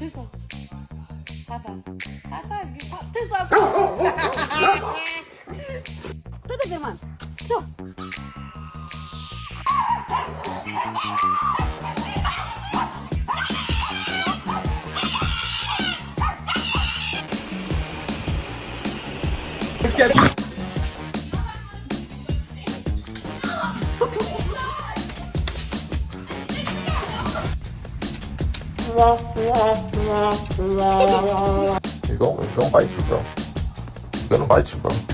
됐어. 봐봐. 아빠, 됐어. 뜯어, 그만. 또. 이거 많이 줄 거야. 이거는 많이 줄 거야.